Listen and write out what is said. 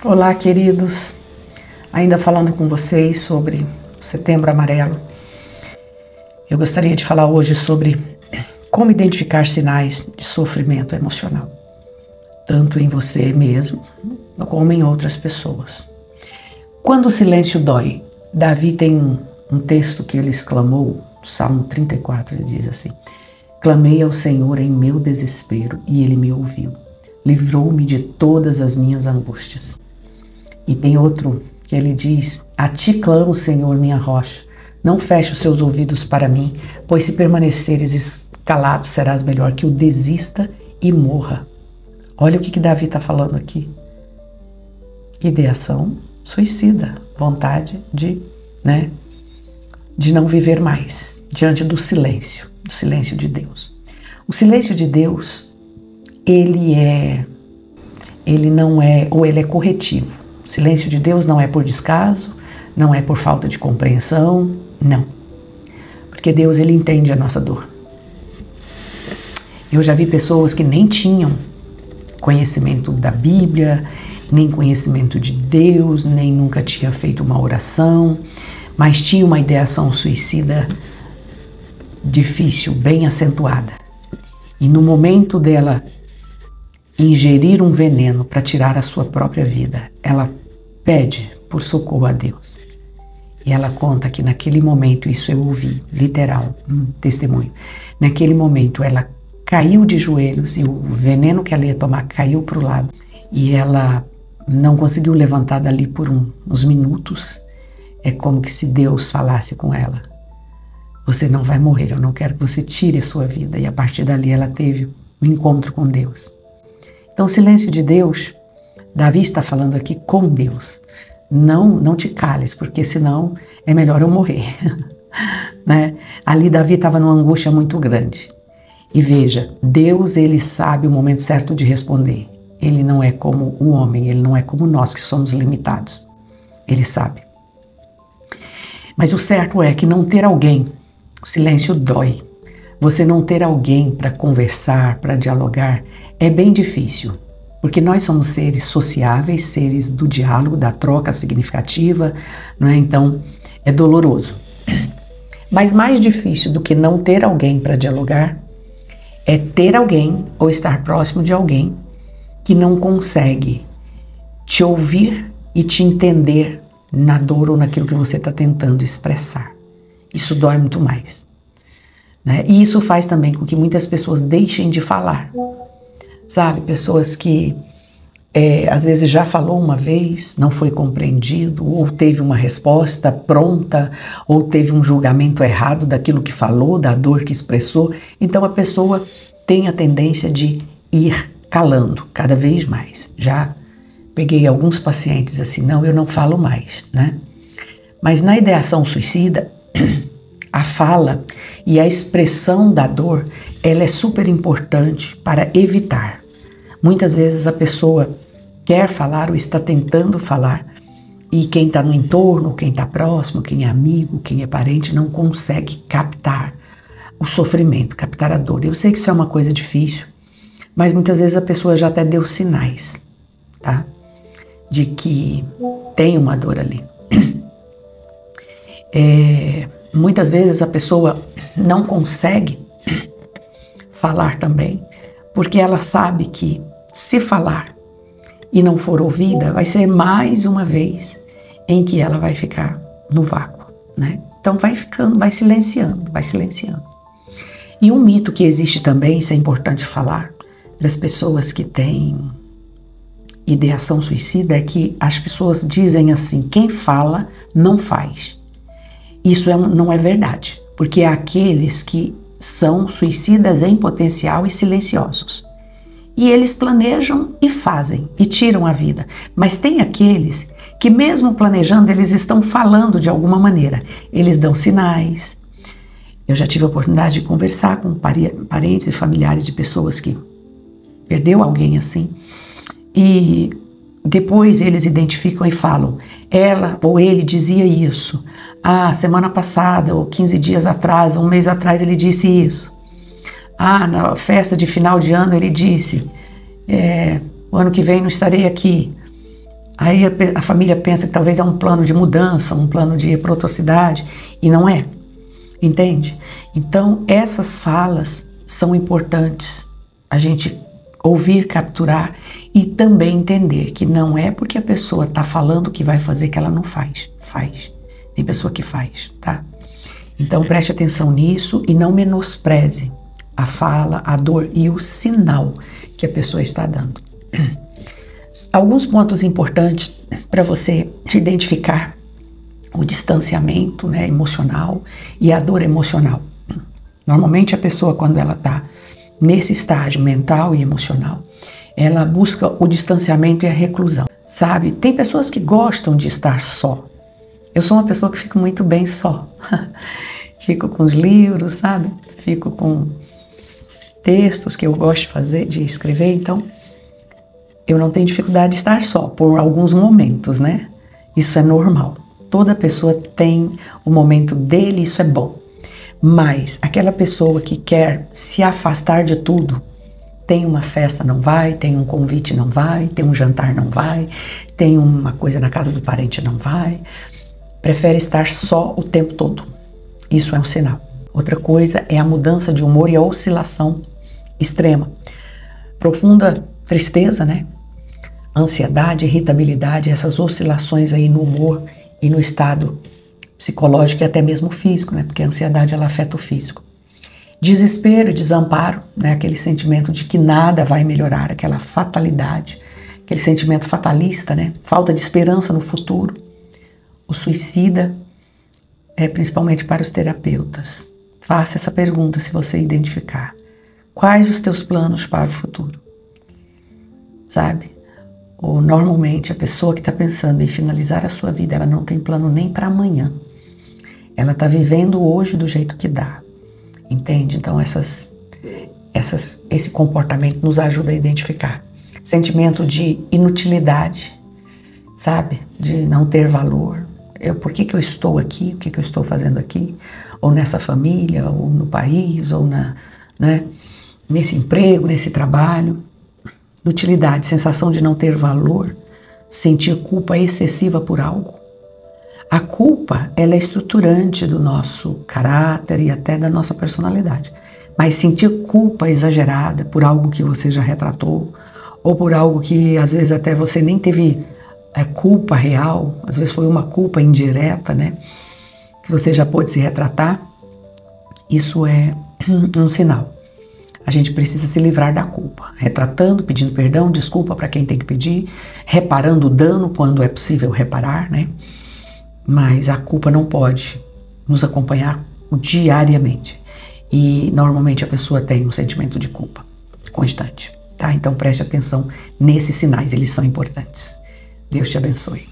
Olá, queridos. Ainda falando com vocês sobre o Setembro Amarelo, eu gostaria de falar hoje sobre como identificar sinais de sofrimento emocional, tanto em você mesmo como em outras pessoas. Quando o silêncio dói, Davi tem um texto que ele exclamou, Salmo 34, ele diz assim: clamei ao Senhor em meu desespero e ele me ouviu, livrou-me de todas as minhas angústias. E tem outro que ele diz: a ti clamo, Senhor, minha rocha, não feche os seus ouvidos para mim, pois se permaneceres calado serás melhor que o desista e morra. Olha o que Davi está falando aqui. Ideação suicida, vontade de não viver mais, diante do silêncio de Deus. O silêncio de Deus, ele é corretivo. O silêncio de Deus não é por descaso, não é por falta de compreensão, não. Porque Deus, ele entende a nossa dor. Eu já vi pessoas que nem tinham conhecimento da Bíblia, nem conhecimento de Deus, nem nunca tinha feito uma oração, mas tinha uma ideação suicida difícil, bem acentuada. E no momento dela ingerir um veneno para tirar a sua própria vida, ela pede por socorro a Deus. E ela conta que naquele momento, isso eu ouvi, literal, um testemunho. Naquele momento ela caiu de joelhos e o veneno que ela ia tomar caiu para o lado. E ela não conseguiu levantar dali por uns minutos. É como que se Deus falasse com ela: você não vai morrer, eu não quero que você tire a sua vida. E a partir dali ela teve um encontro com Deus. Então, o silêncio de Deus, Davi está falando aqui com Deus. Não te cales, porque senão é melhor eu morrer. Né? Ali Davi estava numa angústia muito grande. E veja, Deus, ele sabe o momento certo de responder. Ele não é como o homem, ele não é como nós que somos limitados. Ele sabe. Mas o certo é que não ter alguém, o silêncio dói. Você não ter alguém para conversar, para dialogar, é bem difícil, porque nós somos seres sociáveis, seres do diálogo, da troca significativa, não é? Então é doloroso. Mas mais difícil do que não ter alguém para dialogar é ter alguém ou estar próximo de alguém que não consegue te ouvir e te entender na dor ou naquilo que você está tentando expressar. Isso dói muito mais. E isso faz também com que muitas pessoas deixem de falar, sabe? Pessoas que às vezes já falou uma vez, não foi compreendido, ou teve uma resposta pronta, ou teve um julgamento errado daquilo que falou, da dor que expressou. Então a pessoa tem a tendência de ir calando cada vez mais. Já peguei alguns pacientes assim: não, eu não falo mais, né? Mas na ideação suicida, a fala e a expressão da dor, ela é super importante para evitar. Muitas vezes a pessoa quer falar ou está tentando falar e quem está no entorno, quem está próximo, quem é amigo, quem é parente, não consegue captar o sofrimento, captar a dor. Eu sei que isso é uma coisa difícil, mas muitas vezes a pessoa já até deu sinais, tá? De que tem uma dor ali. Muitas vezes a pessoa não consegue falar também, porque ela sabe que se falar e não for ouvida, vai ser mais uma vez em que ela vai ficar no vácuo, né? Então vai silenciando. E um mito que existe também, isso é importante falar, das pessoas que têm ideação suicida, é que as pessoas dizem assim: quem fala não faz. Isso não é verdade, porque há aqueles que são suicidas em potencial e silenciosos. E eles planejam e fazem, e tiram a vida. Mas tem aqueles que mesmo planejando, eles estão falando de alguma maneira. Eles dão sinais. Eu já tive a oportunidade de conversar com parentes e familiares de pessoas que perdeu alguém assim. E depois eles identificam e falam: ela ou ele dizia isso. Semana passada, ou 15 dias atrás, ou um mês atrás, ele disse isso. Na festa de final de ano ele disse: o ano que vem não estarei aqui. Aí a família pensa que talvez é um plano de mudança, um plano de ir para outra cidade, e não é, entende? Então essas falas são importantes, a gente ouvir, capturar e também entender que não é porque a pessoa está falando que vai fazer que ela não faz, tem pessoa que faz, tá? Então preste atenção nisso e não menospreze a fala, a dor e o sinal que a pessoa está dando. Alguns pontos importantes para você identificar o distanciamento, né, emocional e a dor emocional. Normalmente a pessoa, quando ela está nesse estágio mental e emocional, ela busca o distanciamento e a reclusão, sabe? Tem pessoas que gostam de estar só. Eu sou uma pessoa que fico muito bem só. Fico com os livros, sabe? Fico com textos que eu gosto de fazer, de escrever, então eu não tenho dificuldade de estar só por alguns momentos, né? Isso é normal. Toda pessoa tem o momento dele, isso é bom. Mas aquela pessoa que quer se afastar de tudo, tem uma festa, não vai, tem um convite, não vai, tem um jantar, não vai, tem uma coisa na casa do parente, não vai, prefere estar só o tempo todo. Isso é um sinal. Outra coisa é a mudança de humor e a oscilação extrema. Profunda tristeza, né? Ansiedade, irritabilidade, essas oscilações aí no humor e no estado psicológico e até mesmo físico, né? Porque a ansiedade ela afeta o físico. Desespero, desamparo, né? Aquele sentimento de que nada vai melhorar, aquela fatalidade, aquele sentimento fatalista, né? Falta de esperança no futuro. O suicida é principalmente para os terapeutas. Faça essa pergunta se você identificar. Quais os teus planos para o futuro? Sabe? Ou normalmente a pessoa que está pensando em finalizar a sua vida, ela não tem plano nem para amanhã. Ela está vivendo hoje do jeito que dá. Entende? Então esse comportamento nos ajuda a identificar. Sentimento de inutilidade, sabe? De não ter valor. Por que eu estou aqui? O que eu estou fazendo aqui? Ou nessa família, ou no país, ou nesse emprego, nesse trabalho. Inutilidade, sensação de não ter valor, sentir culpa excessiva por algo. A culpa, ela é estruturante do nosso caráter e até da nossa personalidade. Mas sentir culpa exagerada por algo que você já retratou, ou por algo que às vezes até você nem teve culpa real, às vezes foi uma culpa indireta, né? Que você já pôde se retratar, isso é um sinal. A gente precisa se livrar da culpa, retratando, pedindo perdão, desculpa para quem tem que pedir, reparando o dano quando é possível reparar, né? Mas a culpa não pode nos acompanhar diariamente. E normalmente a pessoa tem um sentimento de culpa constante, tá? Então preste atenção nesses sinais, eles são importantes. Deus te abençoe.